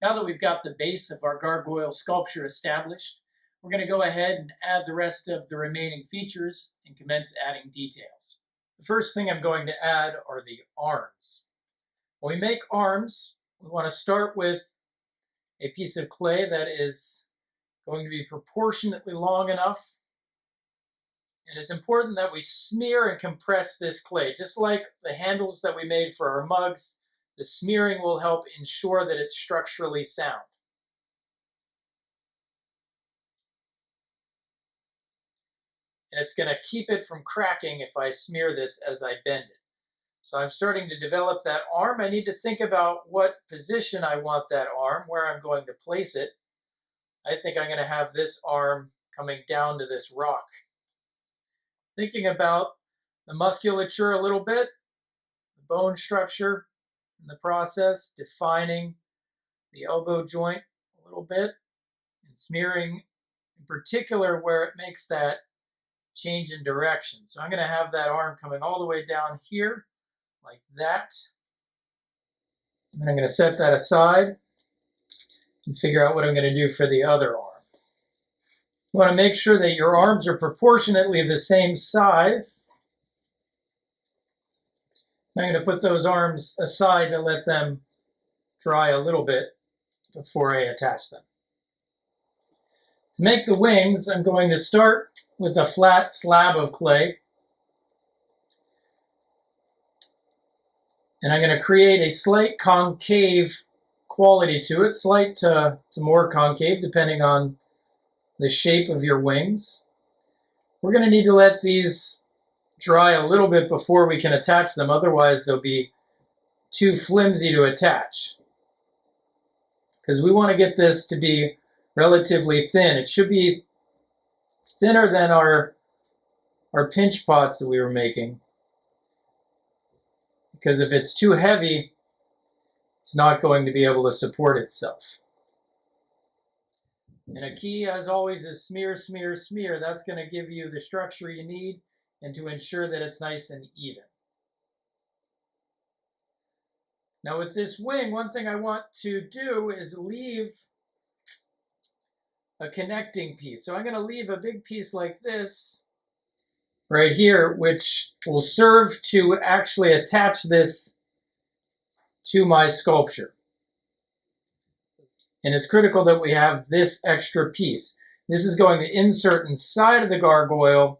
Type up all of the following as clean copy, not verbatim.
Now that we've got the base of our gargoyle sculpture established, we're going to go ahead and add the rest of the remaining features and commence adding details. The first thing I'm going to add are the arms. When we make arms, we want to start with a piece of clay that is going to be proportionately long enough. And it's important that we smear and compress this clay. Just like the handles that we made for our mugs, the smearing will help ensure that it's structurally sound. And it's going to keep it from cracking if I smear this as I bend it. So I'm starting to develop that arm. I need to think about what position I want that arm, where I'm going to place it. I think I'm going to have this arm coming down to this rock. Thinking about the musculature a little bit, the bone structure in the process, defining the elbow joint a little bit, and smearing in particular where it makes that change in direction. So I'm going to have that arm coming all the way down here like that. And then I'm going to set that aside and figure out what I'm going to do for the other arm. You want to make sure that your arms are proportionately the same size. I'm going to put those arms aside to let them dry a little bit before I attach them. To make the wings, I'm going to start with a flat slab of clay. And I'm going to create a slight concave quality to it, slight to more concave, depending on the shape of your wings. We're going to need to let these dry a little bit before we can attach them, otherwise they'll be too flimsy to attach. Because we want to get this to be relatively thin. It should be thinner than our pinch pots that we were making. Because if it's too heavy, it's not going to be able to support itself. And a key, as always, is smear, smear, smear. That's going to give you the structure you need and to ensure that it's nice and even. Now with this wing, one thing I want to do is leave a connecting piece. So I'm going to leave a big piece like this right here, which will serve to actually attach this to my sculpture. And it's critical that we have this extra piece. This is going to insert inside of the gargoyle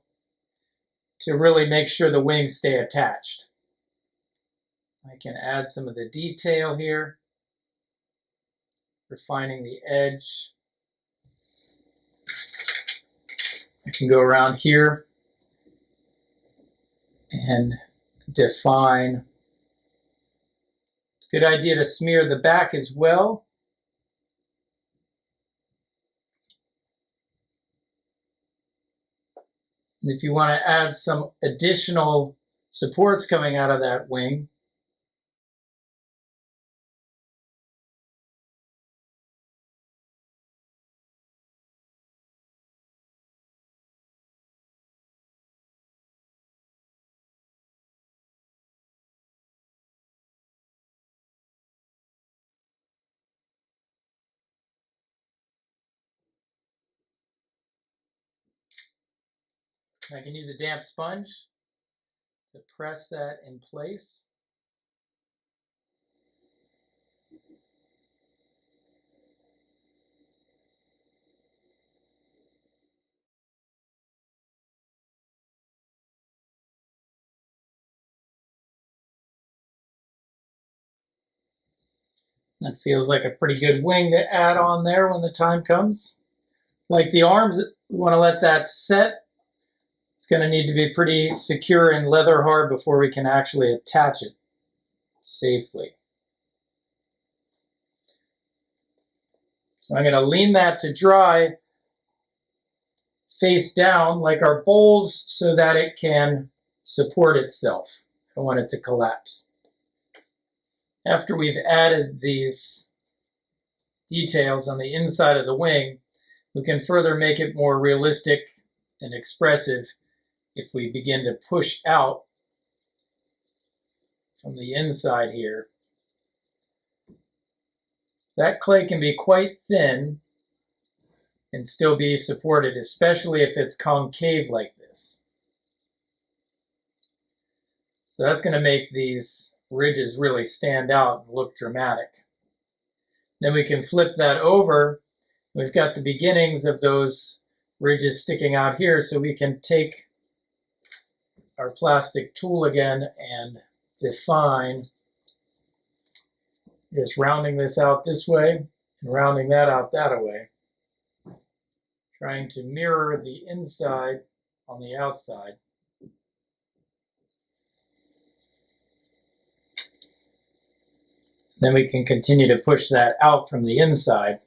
to really make sure the wings stay attached. I can add some of the detail here, refining the edge. I can go around here and define. It's a good idea to smear the back as well. And if you want to add some additional supports coming out of that wing, I can use a damp sponge to press that in place. That feels like a pretty good wing to add on there when the time comes. Like the arms, we want to let that set. It's going to need to be pretty secure and leather hard before we can actually attach it safely. So I'm going to lean that to dry face down like our bowls so that it can support itself. I don't want it to collapse. After we've added these details on the inside of the wing, we can further make it more realistic and expressive if we begin to push out from the inside here. That clay can be quite thin and still be supported, especially if it's concave like this. So that's going to make these ridges really stand out and look dramatic. Then we can flip that over. We've got the beginnings of those ridges sticking out here, so we can take our plastic tool again and define, just rounding this out this way and rounding that out that way, trying to mirror the inside on the outside. Then we can continue to push that out from the inside,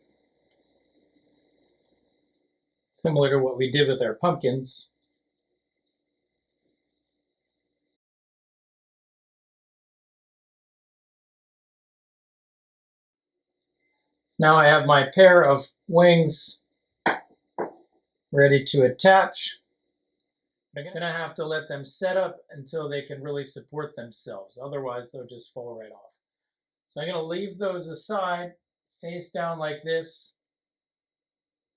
similar to what we did with our pumpkins. So now I have my pair of wings ready to attach. I'm going to have to let them set up until they can really support themselves. Otherwise, they'll just fall right off. So I'm going to leave those aside, face down like this,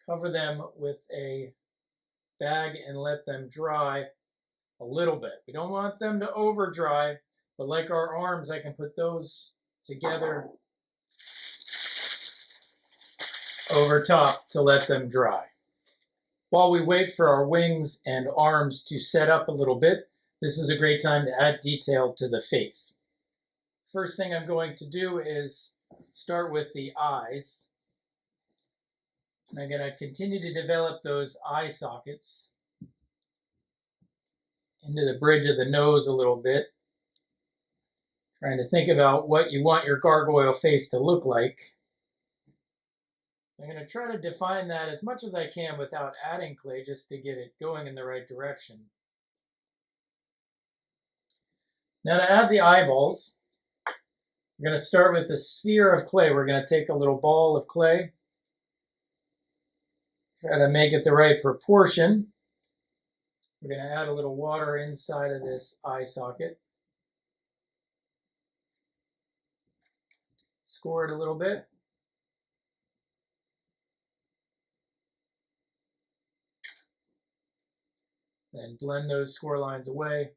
cover them with a bag and let them dry a little bit. We don't want them to over dry, but like our arms, I can put those together over top to let them dry. While we wait for our wings and arms to set up a little bit, this is a great time to add detail to the face. First thing I'm going to do is start with the eyes. And I'm going to continue to develop those eye sockets into the bridge of the nose a little bit. Trying to think about what you want your gargoyle face to look like. I'm going to try to define that as much as I can without adding clay, just to get it going in the right direction. Now to add the eyeballs, we're going to start with a sphere of clay. We're going to take a little ball of clay, try to make it the right proportion. We're going to add a little water inside of this eye socket. Score it a little bit. Then blend those score lines away.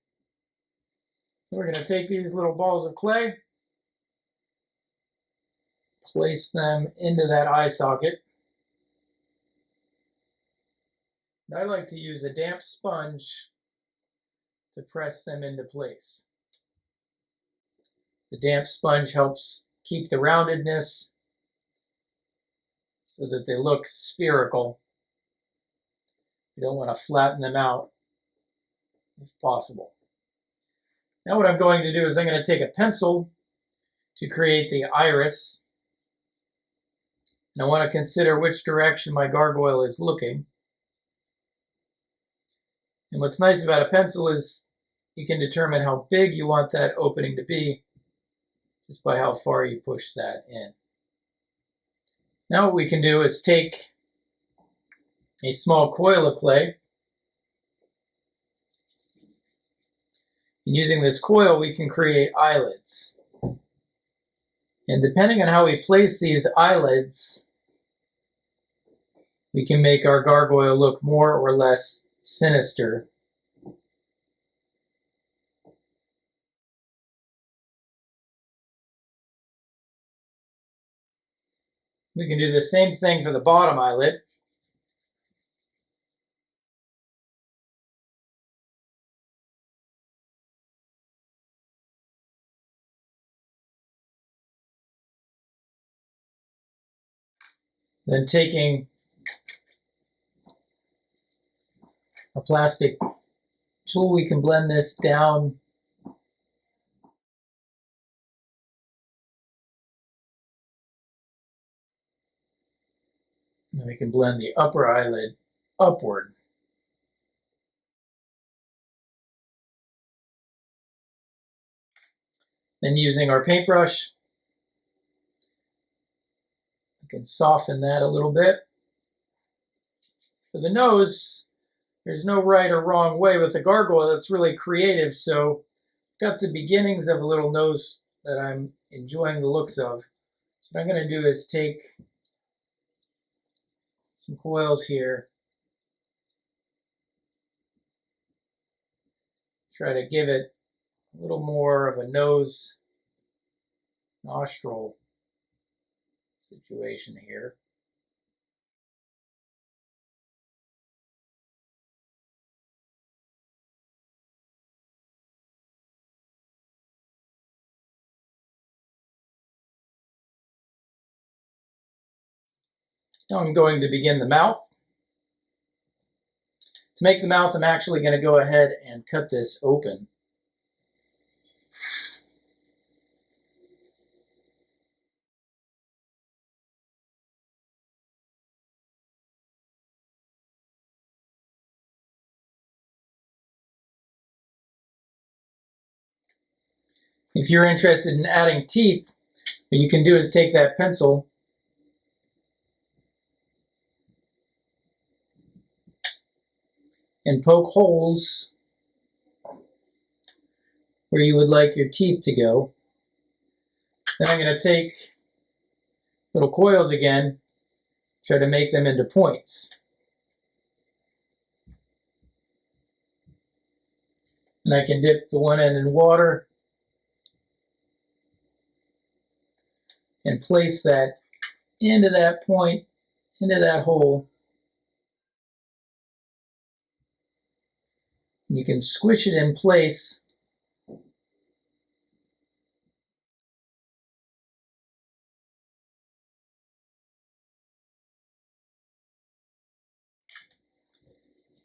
We're going to take these little balls of clay, place them into that eye socket. And I like to use a damp sponge to press them into place. The damp sponge helps keep the roundedness so that they look spherical. You don't want to flatten them out if possible. Now what I'm going to do is I'm going to take a pencil to create the iris. And I want to consider which direction my gargoyle is looking. And what's nice about a pencil is you can determine how big you want that opening to be just by how far you push that in. Now what we can do is take a small coil of clay. And using this coil, we can create eyelids. And depending on how we place these eyelids, we can make our gargoyle look more or less sinister. We can do the same thing for the bottom eyelid. Then taking a plastic tool, we can blend this down and we can blend the upper eyelid upward. Then using our paintbrush, we can soften that a little bit. For the nose, there's no right or wrong way with the gargoyle. It's really creative, so I've got the beginnings of a little nose that I'm enjoying the looks of. So what I'm going to do is take some coils here, try to give it a little more of a nose nostril situation here. Now I'm going to begin the mouth. To make the mouth, I'm actually going to go ahead and cut this open. If you're interested in adding teeth, what you can do is take that pencil and poke holes where you would like your teeth to go. Then I'm going to take little coils again, try to make them into points. And I can dip the one end in water and place that into that point, into that hole. And you can squish it in place. You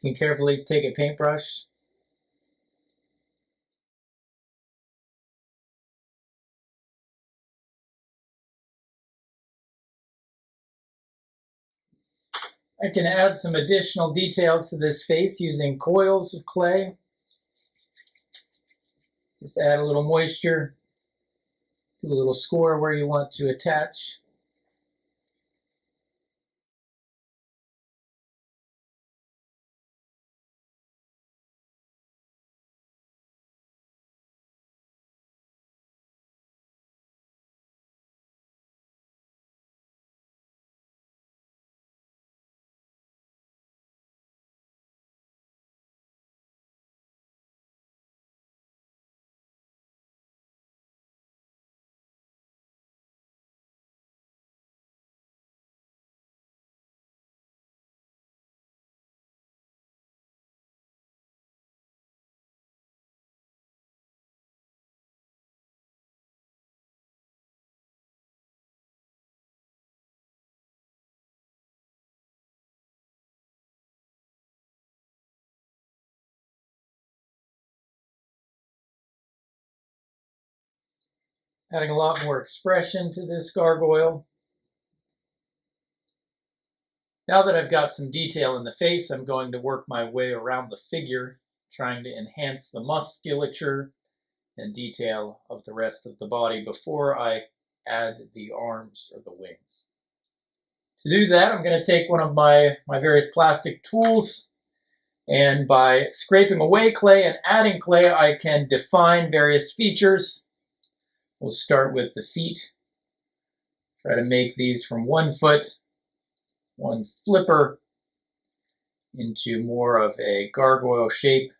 can carefully take a paintbrush I can add some additional details to this face using coils of clay. Just add a little moisture, do a little score where you want to attach. Adding a lot more expression to this gargoyle. Now that I've got some detail in the face, I'm going to work my way around the figure, trying to enhance the musculature and detail of the rest of the body before I add the arms or the wings. To do that, I'm going to take one of my various plastic tools, and by scraping away clay and adding clay, I can define various features. We'll start with the feet. Try to make these from 1 foot, one flipper, into more of a gargoyle shape.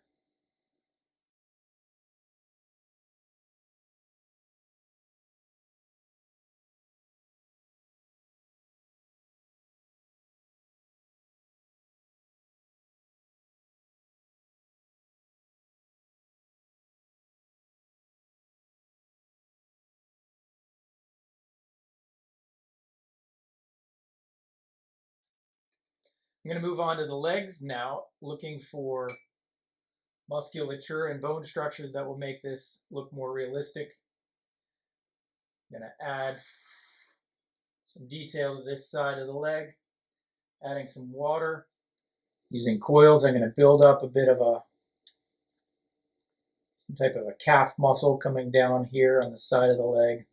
I'm going to move on to the legs now, looking for musculature and bone structures that will make this look more realistic. I'm going to add some detail to this side of the leg, adding some water. Using coils, I'm going to build up a bit of some type of a calf muscle coming down here on the side of the leg.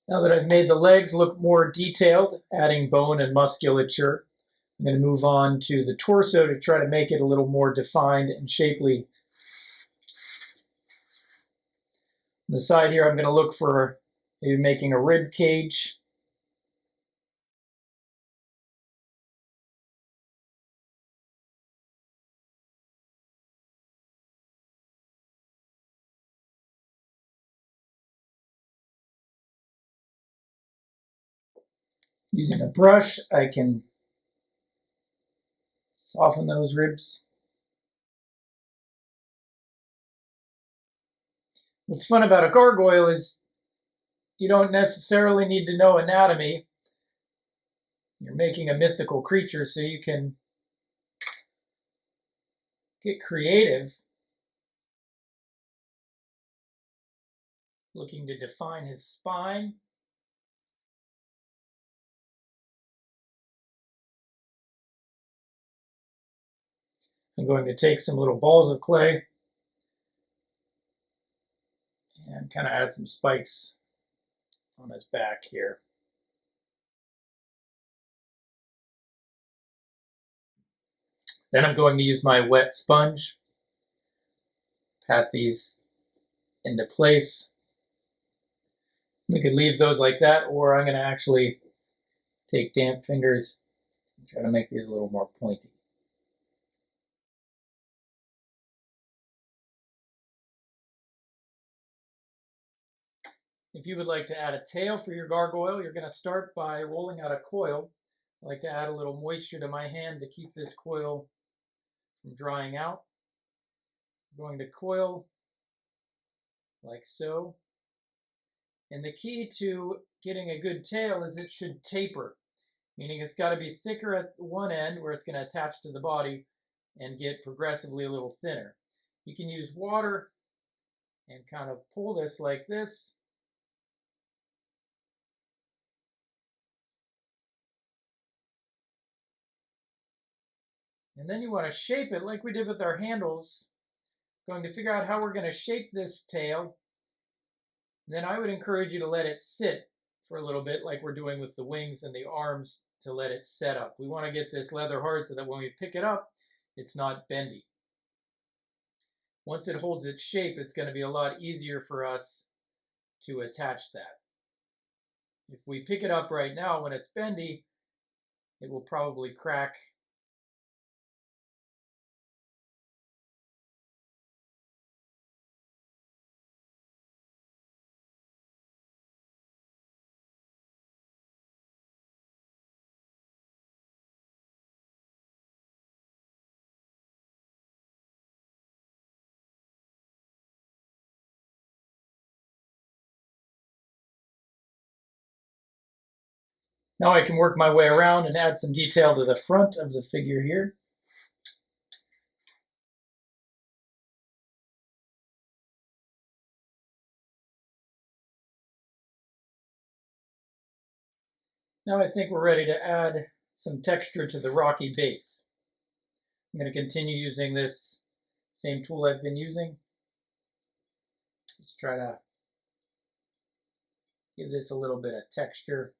Now that I've made the legs look more detailed, adding bone and musculature, I'm going to move on to the torso to try to make it a little more defined and shapely. On the side here, I'm going to look for maybe making a rib cage. Using a brush, I can soften those ribs. What's fun about a gargoyle is you don't necessarily need to know anatomy. You're making a mythical creature, so you can get creative, looking to define his spine. I'm going to take some little balls of clay and kind of add some spikes on his back here. Then I'm going to use my wet sponge, pat these into place. We could leave those like that, or I'm going to actually take damp fingers and try to make these a little more pointy. If you would like to add a tail for your gargoyle, you're going to start by rolling out a coil. I like to add a little moisture to my hand to keep this coil from drying out. I'm going to coil like so. And the key to getting a good tail is it should taper, meaning it's got to be thicker at one end where it's going to attach to the body and get progressively a little thinner. You can use water and kind of pull this like this. And then you want to shape it like we did with our handles. Going to figure out how we're going to shape this tail. Then I would encourage you to let it sit for a little bit like we're doing with the wings and the arms to let it set up. We want to get this leather hard so that when we pick it up, it's not bendy. Once it holds its shape, it's going to be a lot easier for us to attach that. If we pick it up right now when it's bendy, it will probably crack. Now I can work my way around and add some detail to the front of the figure here. Now I think we're ready to add some texture to the rocky base. I'm going to continue using this same tool I've been using. Just try to give this a little bit of texture.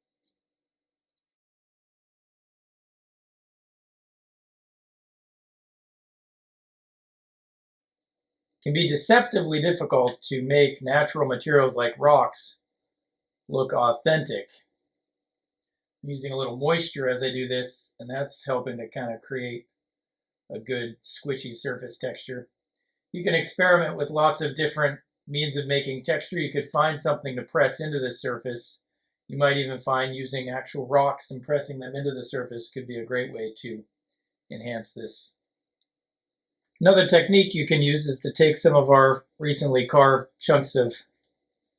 It can be deceptively difficult to make natural materials like rocks look authentic. I'm using a little moisture as I do this, and that's helping to kind of create a good squishy surface texture. You can experiment with lots of different means of making texture. You could find something to press into the surface. You might even find using actual rocks and pressing them into the surface could be a great way to enhance this. Another technique you can use is to take some of our recently carved chunks of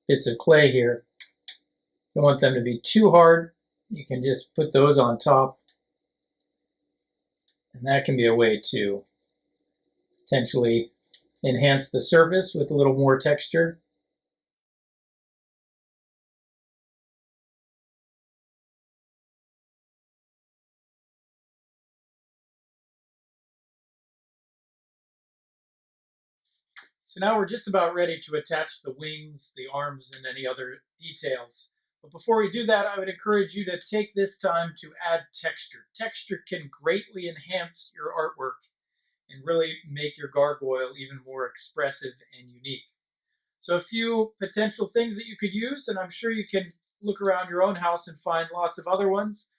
bits of clay here. You don't want them to be too hard. You can just put those on top. And that can be a way to potentially enhance the surface with a little more texture. So now we're just about ready to attach the wings, the arms, and any other details. But before we do that, I would encourage you to take this time to add texture. Texture can greatly enhance your artwork and really make your gargoyle even more expressive and unique. So a few potential things that you could use, and I'm sure you can look around your own house and find lots of other ones.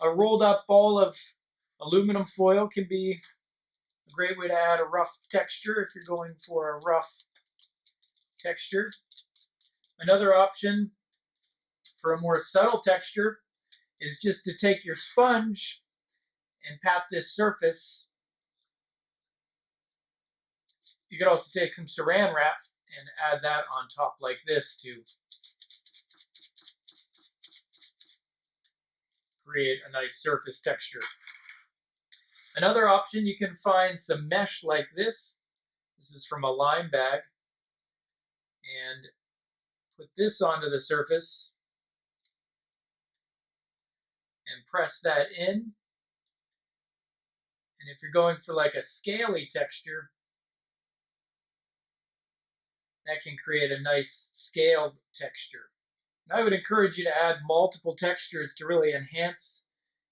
A rolled up ball of aluminum foil can be a great way to add a rough texture if you're going for a rough texture. Another option for a more subtle texture is just to take your sponge and pat this surface. You could also take some saran wrap and add that on top like this to create a nice surface texture. Another option, you can find some mesh like this. This is from a lime bag. And put this onto the surface and press that in. And if you're going for like a scaly texture, that can create a nice scaled texture. And I would encourage you to add multiple textures to really enhance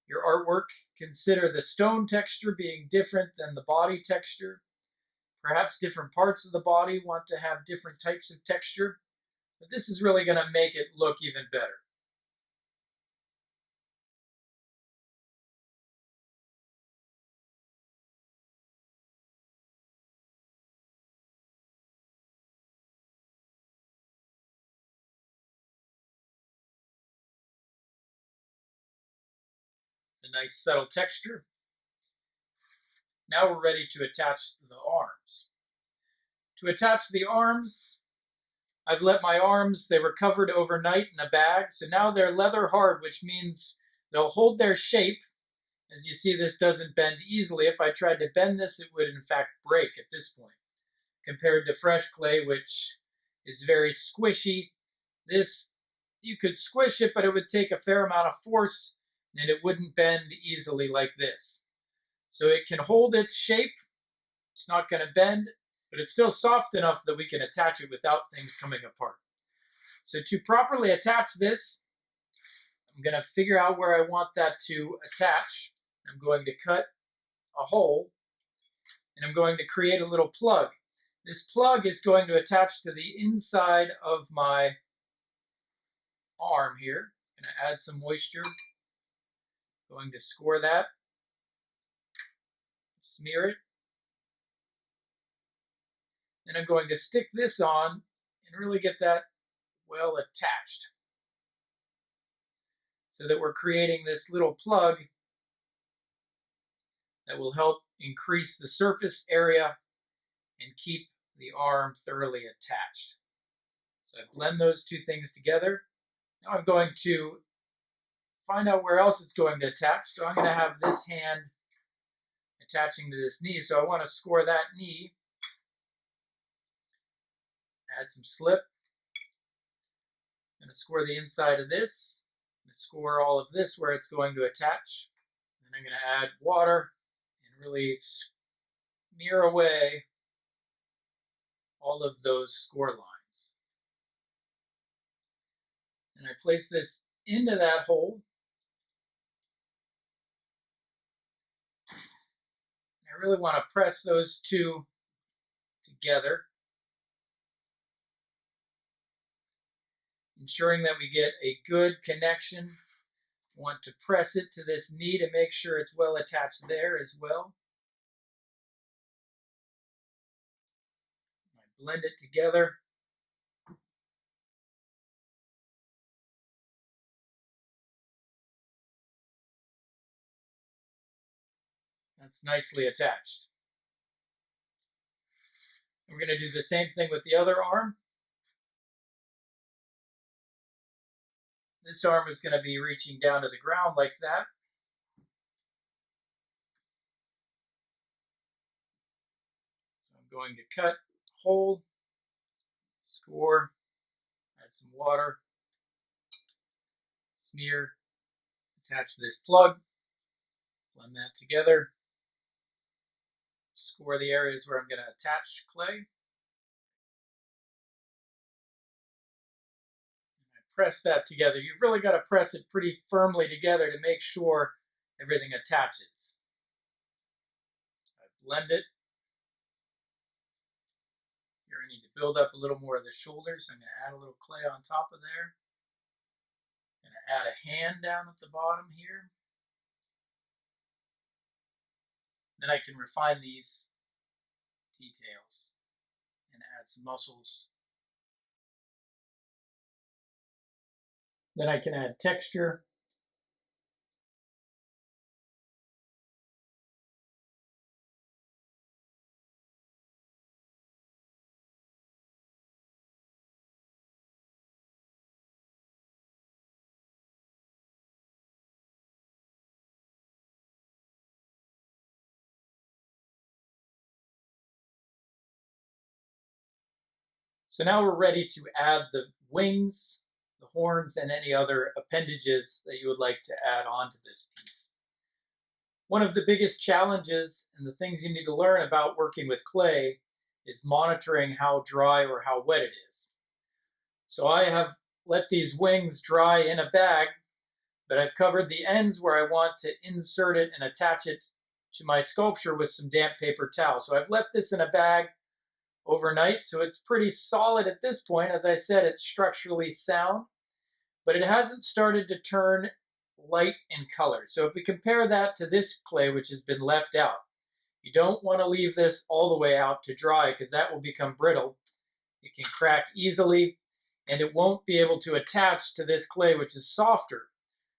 your artwork. Consider the stone texture being different than the body texture. Perhaps different parts of the body want to have different types of texture, but this is really going to make it look even better. It's a nice subtle texture. Now we're ready to attach the arms. To attach the arms, I've let my arms, they were covered overnight in a bag, so now they're leather hard, which means they'll hold their shape. As you see, this doesn't bend easily. If I tried to bend this, it would in fact break at this point, compared to fresh clay, which is very squishy. This, you could squish it, but it would take a fair amount of force, and it wouldn't bend easily like this. So it can hold its shape. It's not going to bend, but it's still soft enough that we can attach it without things coming apart. So to properly attach this, I'm going to figure out where I want that to attach. I'm going to cut a hole, and I'm going to create a little plug. This plug is going to attach to the inside of my arm here. I'm going to add some moisture. Going to score that. Smear it. And I'm going to stick this on and really get that well attached, so that we're creating this little plug that will help increase the surface area and keep the arm thoroughly attached. So I blend those two things together. Now I'm going to find out where else it's going to attach. So I'm going to have this hand attaching to this knee. So I want to score that knee. Add some slip. I'm going to score the inside of this. I'm going to score all of this where it's going to attach. Then I'm going to add water and really smear away all of those score lines. And I place this into that hole. I really want to press those two together, ensuring that we get a good connection. I want to press it to this knee to make sure it's well attached there as well. I blend it together. That's nicely attached. We're going to do the same thing with the other arm. This arm is going to be reaching down to the ground like that. So I'm going to cut a hole, score, add some water, smear, attach to this plug, blend that together, score the areas where I'm going to attach clay. press that together. You've really got to press it pretty firmly together to make sure everything attaches. I blend it. Here I need to build up a little more of the shoulders. So I'm going to add a little clay on top of there. I'm going to add a hand down at the bottom here. Then I can refine these details and add some muscles. Then I can add texture. So now we're ready to add the wings, the horns, and any other appendages that you would like to add onto this piece. One of the biggest challenges and the things you need to learn about working with clay is monitoring how dry or how wet it is. So I have let these wings dry in a bag, but I've covered the ends where I want to insert it and attach it to my sculpture with some damp paper towel. So I've left this in a bag overnight, so it's pretty solid at this point. As I said, it's structurally sound, but it hasn't started to turn light in color. So if we compare that to this clay, which has been left out, you don't want to leave this all the way out to dry because that will become brittle. It can crack easily, and it won't be able to attach to this clay, which is softer.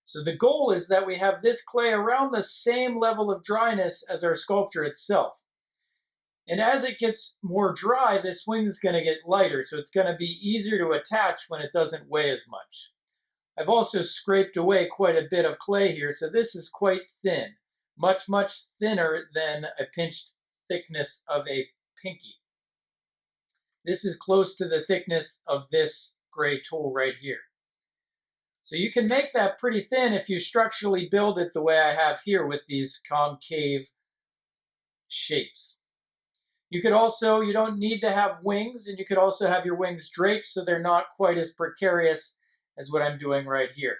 So the goal is that we have this clay around the same level of dryness as our sculpture itself. And as it gets more dry, this wing is going to get lighter, so it's going to be easier to attach when it doesn't weigh as much. I've also scraped away quite a bit of clay here, so this is quite thin. Much, much thinner than a pinched thickness of a pinky. This is close to the thickness of this gray tool right here. So you can make that pretty thin if you structurally build it the way I have here with these concave shapes. You could also, you don't need to have wings, and you could also have your wings draped so they're not quite as precarious as what I'm doing right here.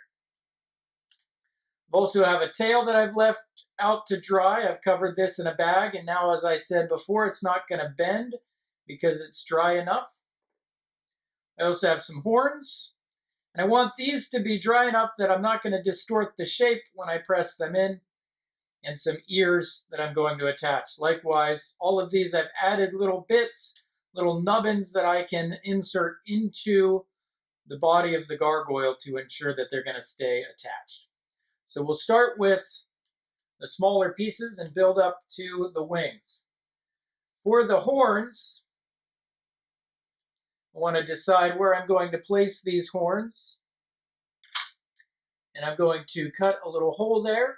I also have a tail that I've left out to dry. I've covered this in a bag, and now, as I said before, it's not going to bend because it's dry enough. I also have some horns, and I want these to be dry enough that I'm not going to distort the shape when I press them in, and some ears that I'm going to attach. Likewise, all of these I've added little bits, little nubbins that I can insert into the body of the gargoyle to ensure that they're going to stay attached. So we'll start with the smaller pieces and build up to the wings. For the horns, I want to decide where I'm going to place these horns. And I'm going to cut a little hole there.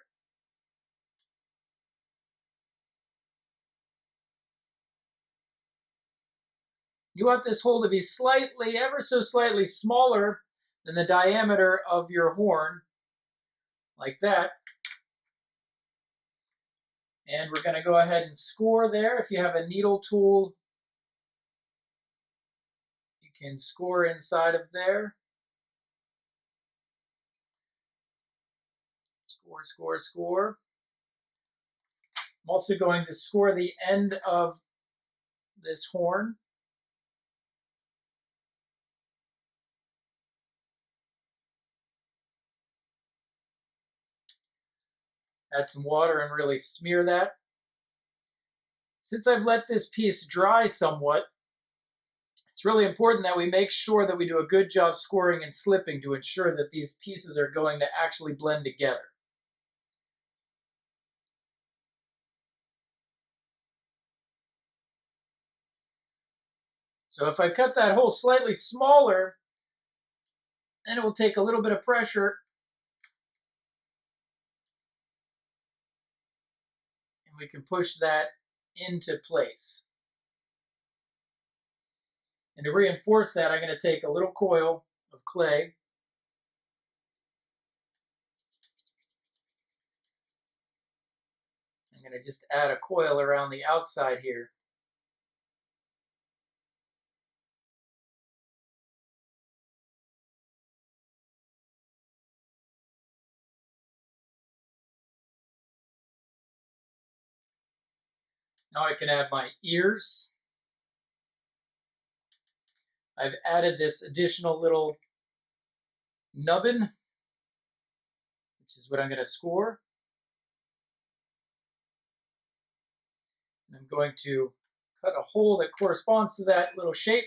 You want this hole to be slightly, ever so slightly smaller than the diameter of your horn, like that. And we're going to go ahead and score there. If you have a needle tool, you can score inside of there. Score, score, score. I'm also going to score the end of this horn. Add some water and really smear that. Since I've let this piece dry somewhat, it's really important that we make sure that we do a good job scoring and slipping to ensure that these pieces are going to actually blend together. So if I cut that hole slightly smaller, then it will take a little bit of pressure and we can push that into place. And to reinforce that, I'm going to take a little coil of clay. I'm going to just add a coil around the outside here. Now I can add my ears. I've added this additional little nubbin, which is what I'm going to score. And I'm going to cut a hole that corresponds to that little shape.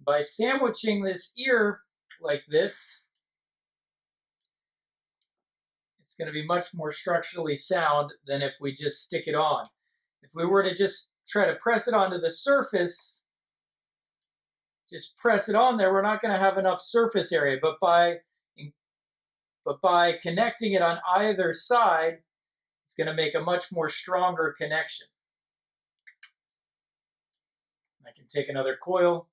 By sandwiching this ear like this, it's going to be much more structurally sound than if we just stick it on. If we were to just try to press it onto the surface, just press it on there, we're not going to have enough surface area. But by connecting it on either side, it's going to make a much more stronger connection. I can take another coil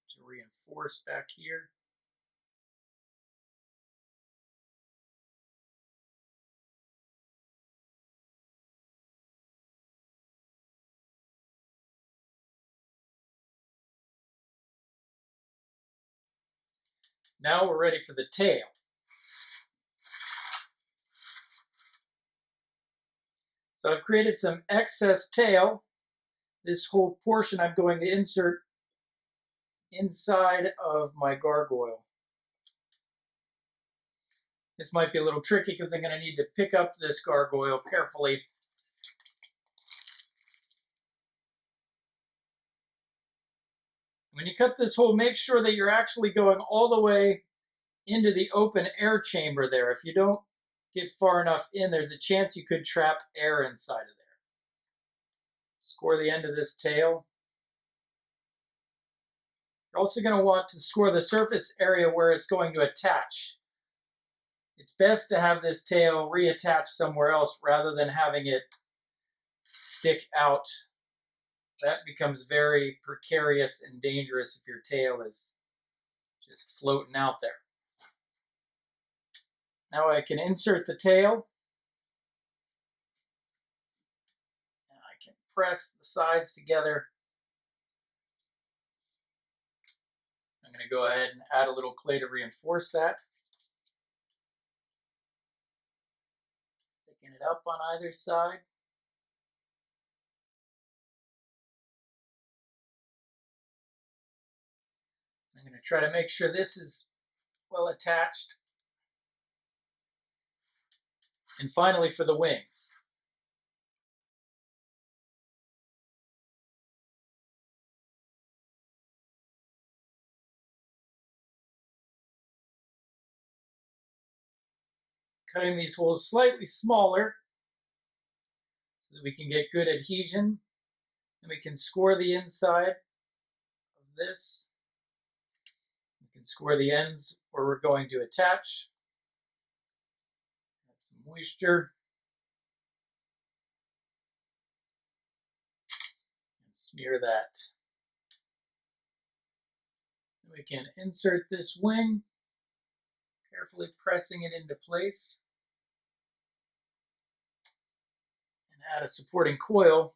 to reinforce back here. Now we're ready for the tail. So I've created some excess tail. This whole portion I'm going to insert inside of my gargoyle. This might be a little tricky because I'm going to need to pick up this gargoyle carefully. When you cut this hole, make sure that you're actually going all the way into the open air chamber there. If you don't get far enough in, there's a chance you could trap air inside of there. Score the end of this tail. You're also going to want to score the surface area where it's going to attach. It's best to have this tail reattached somewhere else rather than having it stick out. That becomes very precarious and dangerous if your tail is just floating out there. Now I can insert the tail. And I can press the sides together. I'm going to go ahead and add a little clay to reinforce that. Thicken it up on either side. I'm going to try to make sure this is well attached. And finally, for the wings. Cutting these holes slightly smaller so that we can get good adhesion. And we can score the inside of this. We can score the ends where we're going to attach. Add some moisture. And smear that. And we can insert this wing, carefully pressing it into place. And add a supporting coil.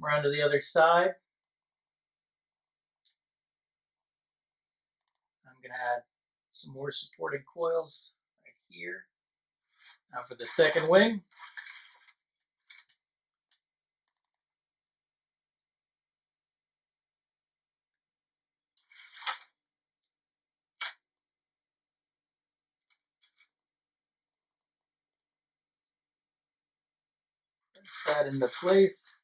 Around to the other side. I'm going to add some more supporting coils right here. Now for the second wing. Press that into place.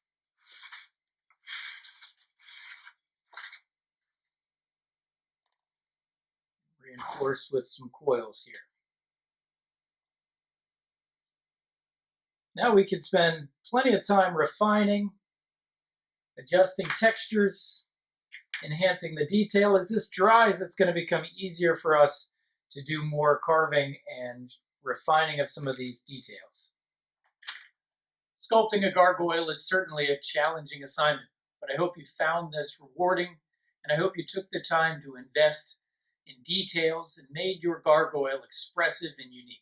Reinforce with some coils here. Now we can spend plenty of time refining, adjusting textures, enhancing the detail. As this dries, it's going to become easier for us to do more carving and refining of some of these details. Sculpting a gargoyle is certainly a challenging assignment, but I hope you found this rewarding, and I hope you took the time to invest in details and made your gargoyle expressive and unique.